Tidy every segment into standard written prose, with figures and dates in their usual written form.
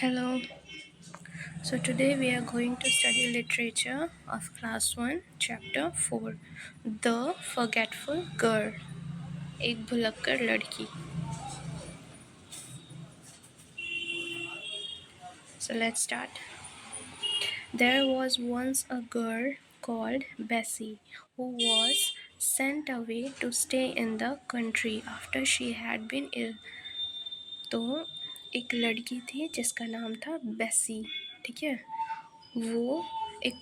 Hello. So today we are going to study literature of class 1 chapter 4 The Forgetful Girl एक भुलक्कड़ लड़की. So let's start. There was once a girl called Bessie who was sent away to stay in the country after she had been ill. तो एक लड़की थी जिसका नाम था बेसी. ठीक है, वो एक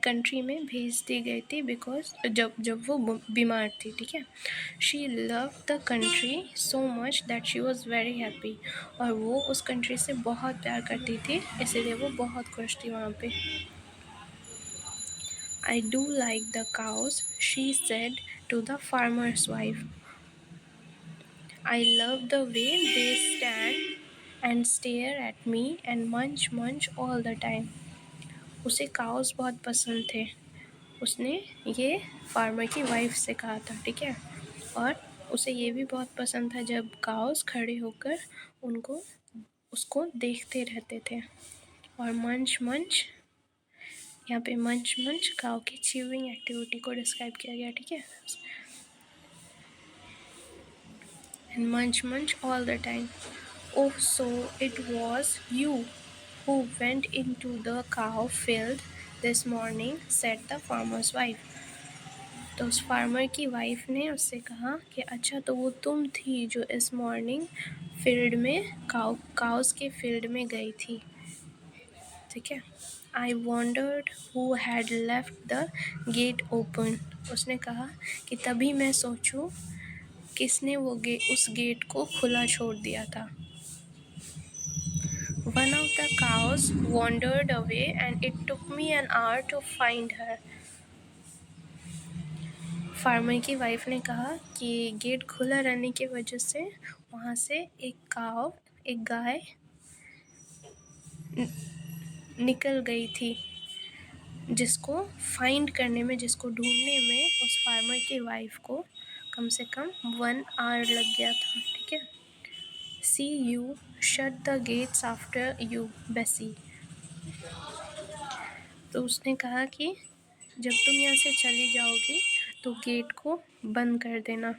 कंट्री में भेज दी गई थी बिकॉज जब वो बीमार थी. ठीक है, she love the country so much that she was very happy. और वो उस कंट्री से बहुत प्यार करती थी, इसीलिए वो बहुत खुश थी वहाँ पे. I do like the cows, she said to the farmer's wife. I love the way they stand and stare at me and munch all the time. उसे काउस बहुत पसंद थे. उसने ये फार्मर की वाइफ से कहा था. ठीक है, और उसे ये भी बहुत पसंद था जब काउस खड़े होकर उसको देखते रहते थे. और मंच यहाँ पे मंच काउ की च्यूइंग एक्टिविटी को डिस्क्राइब किया गया. ठीक है, and munch all the time. Oh, so it was you who went into the cow field this morning, said the farmer's wife. तो उस फार्मर की वाइफ ने उससे कहा कि अच्छा, तो वो तुम थी जो इस मॉर्निंग फील्ड में काउस के फील्ड में गई थी. ठीक है, I wondered who had left the gate open. उसने कहा कि तभी मैं सोचूं किसने उस गेट को खुला छोड़ दिया था. One of the cows wandered away and it took me an hour to find her. Farmer की वाइफ ने कहा कि गेट खुला रहने की वजह से वहाँ से एक गाय निकल गई थी, जिसको ढूंढने में उस फार्मर की वाइफ को कम से कम 1 आवर लग गया था. ठीक है, See you shut the gates after you, Bessie. तो उसने कहा कि जब तुम यहाँ से चली जाओगी तो गेट को बंद कर देना.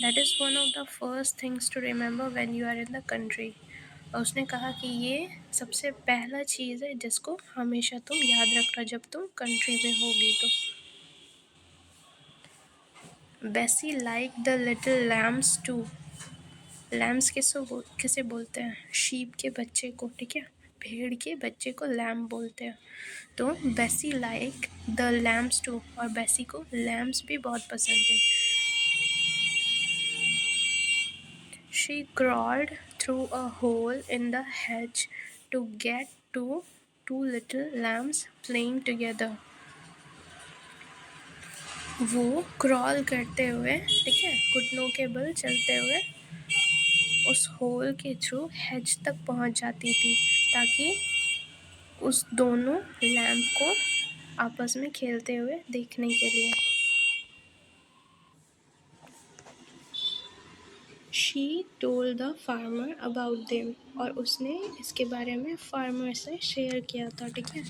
That is one of the first things to remember when you are in the country. और उसने कहा कि ये सबसे पहला चीज़ है जिसको हमेशा तुम याद रखना जब तुम कंट्री में होगी. तो Bessie liked the little lambs too. Lambs किसे बोलते हैं? शीप के बच्चे को. ठीक है, भेड़ के बच्चे को लैम्ब बोलते हैं. तो बेसी लाइक द लैम्स टू, और बेसी को लैम्स भी बहुत पसंद थे. She crawled through a hole in the hedge to get to 2 little lambs playing together. वो क्रॉल करते हुए, ठीक है, घुटनों के बल चलते हुए उस होल के थ्रू हेज तक पहुंच जाती थी ताकि उस दोनों लैम्प को आपस में खेलते हुए देखने के लिए. She told the farmer about them, और उसने इसके बारे में फार्मर से शेयर किया था. ठीक है,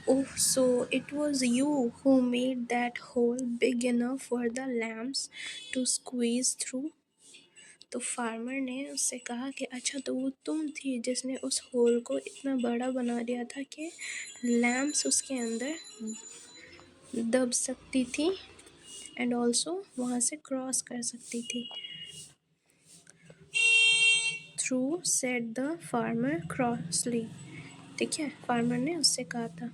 oh, so it was you who made that hole big enough for the lambs to squeeze through. तो फार्मर ने उससे कहा कि अच्छा, तो वो तुम थी जिसने उस होल को इतना बड़ा बना दिया था कि लैम्प्स उसके अंदर दब सकती थी एंड ऑल्सो वहाँ से क्रॉस कर सकती थी. Through said the farmer crossly. ठीक है, फार्मर ने उससे कहा था.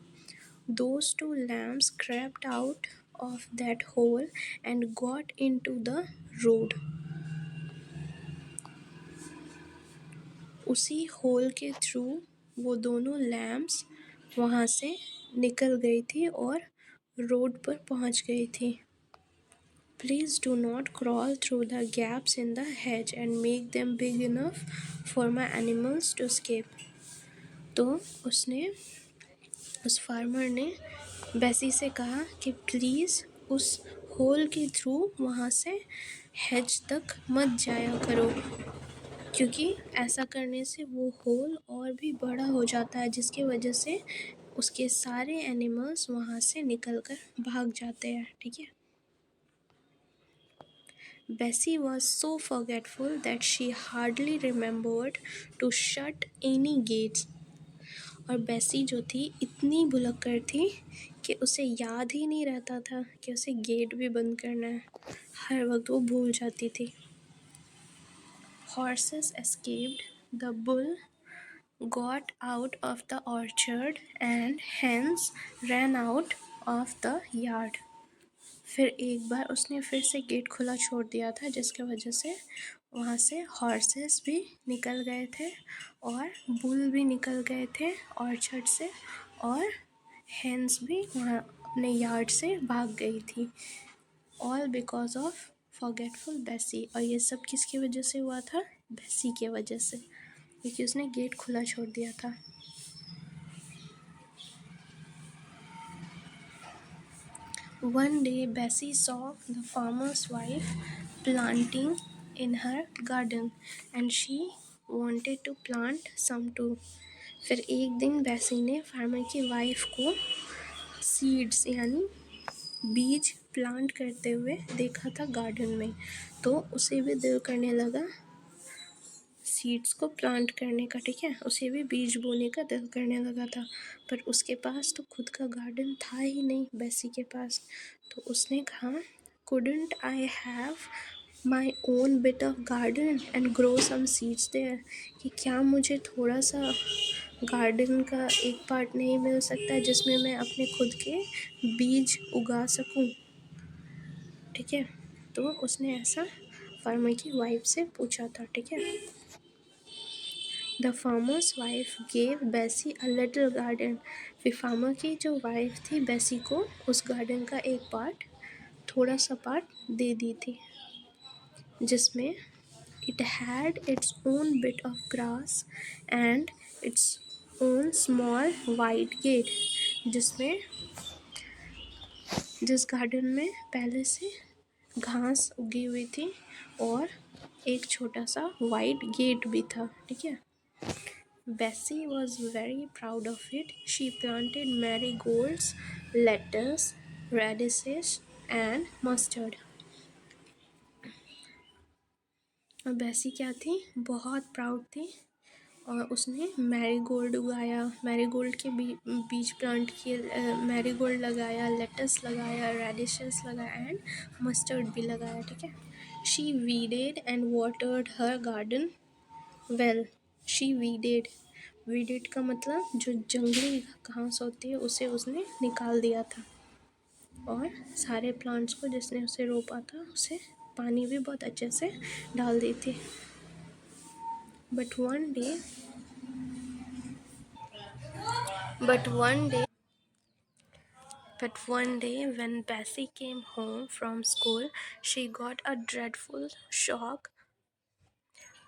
Those 2 lambs crept out of that hole and got into the road. उसी होल के थ्रू वो दोनों लैम्प्स वहाँ से निकल गई थी और रोड पर पहुँच गई थी. Please do not crawl through the gaps in the hedge and make them big enough for my animals to escape. तो उस फार्मर ने बेसी से कहा कि प्लीज़ उस होल के थ्रू वहाँ से हेज तक मत जाया करो, क्योंकि ऐसा करने से वो होल और भी बड़ा हो जाता है, जिसकी वजह से उसके सारे एनिमल्स वहाँ से निकल कर भाग जाते हैं। ठीक है। Bessie was so forgetful that she hardly remembered to shut any gates. और बेसी जो थी इतनी भुलक्कड़ थी कि उसे याद ही नहीं रहता था कि उसे गेट भी बंद करना है। हर वक्त वो भूल जाती थी। Horses escaped. The bull got out of the orchard and hens ran out of the yard. फिर एक बार उसने फिर से गेट खुला छोड़ दिया था, जिसके वजह से वहाँ से हॉर्सेस भी निकल गए थे और बुल भी निकल गए थे ऑर्चर्ड से, और हेन्स भी वहाँ अपने यार्ड से भाग गई थी। ऑल बिकॉज ऑफ फॉरगेटफुल बेसी। और ये सब किसकी वजह से हुआ था? बेसी की वजह से, क्योंकि उसने गेट खुला छोड़ दिया था। One day Bessie saw the farmer's wife planting in her garden and she wanted to plant some too. फिर एक दिन बेसी ने फार्मर की वाइफ को सीड्स यानी बीज प्लांट करते हुए देखा था गार्डन में, तो उसे भी दिल करने लगा सीड्स को प्लांट करने का। ठीक है, उसे भी बीज बोने का दिल करने लगा था, पर उसके पास तो खुद का गार्डन था ही नहीं बेसी के पास। तो उसने कहा, couldn't I have my own bit of garden and grow some seeds there? कि क्या मुझे थोड़ा सा गार्डन का एक पार्ट नहीं मिल सकता जिसमें मैं अपने खुद के बीज उगा सकूं? ठीक है, तो उसने ऐसा फार्मर की वाइफ से पूछा था। ठीक है। The farmer's wife gave Bessie a little garden. फिर फार्मर की जो वाइफ थी बेसी को उस गार्डन का एक पार्ट, थोड़ा सा पार्ट दे दी थी, जिसमें it had its own bit of grass and its own small white gate, जिस गार्डन में पहले से घास उगी हुई थी और एक छोटा सा वाइट गेट भी था। ठीक है। Bessie was very proud of it. She planted marigolds, lettuce, radishes and mustard. और बेसी क्या थी? बहुत प्राउड थी, और उसने मैरीगोल्ड उगाया, मैरीगोल्ड के बीज प्लांट किए, मैरीगोल्ड लगाया, लेटस लगाया, रेडिशेस लगाया एंड मस्टर्ड भी लगाया। ठीक है। She weeded and watered her garden well. She weeded का मतलब जो जंगली घास होती है उसे उसने निकाल दिया था, और सारे प्लांट्स को जिसने उसे रोपा था उसे पानी भी बहुत अच्छे से डाल दी थी। But one day But one day when Bessie came home from school, she got a dreadful shock.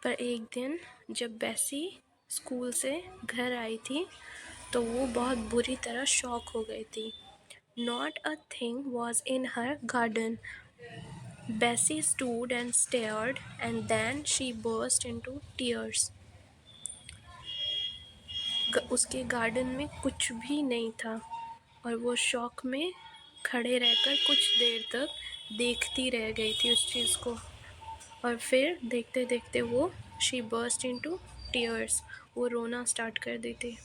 पर एक दिन जब बेसी स्कूल से घर आई थी तो वो बहुत बुरी तरह शॉक हो गई थी। Not a thing was in her garden. Bessie stood and stared, and then she burst into tears. उसके गार्डन में कुछ भी नहीं था, और वो शॉक में खड़े रहकर कुछ देर तक देखती रह गई थी उस चीज़ को, और फिर देखते देखते वो शी बर्स्ट इनटू टीयर्स, वो रोना स्टार्ट कर दी थी।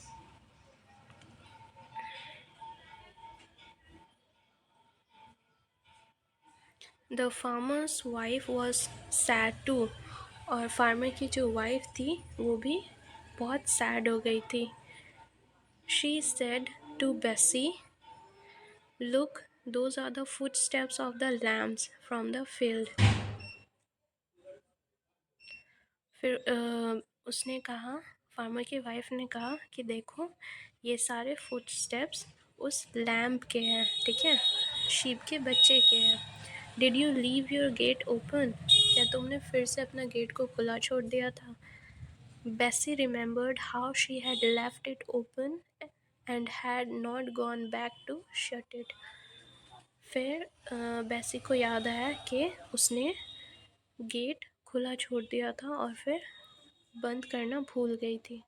The farmer's wife was sad too. और फार्मर की जो वाइफ थी वो भी बहुत सैड हो गई थी। She said to Bessie, look, those are the footsteps of the lambs from the field. फिर उसने कहा, फार्मर की वाइफ ने कहा कि देखो, ये सारे फुटस्टेप्स उस लैम्प के हैं। ठीक है, शीप के बच्चे के हैं। Did you leave your gate open? क्या तुमने फिर से अपना गेट को खुला छोड़ दिया था? Bessie remembered how she had left it open and had not gone back to shut it. फिर बेसी को याद आया कि उसने गेट खुला छोड़ दिया था और फिर बंद करना भूल गई थी।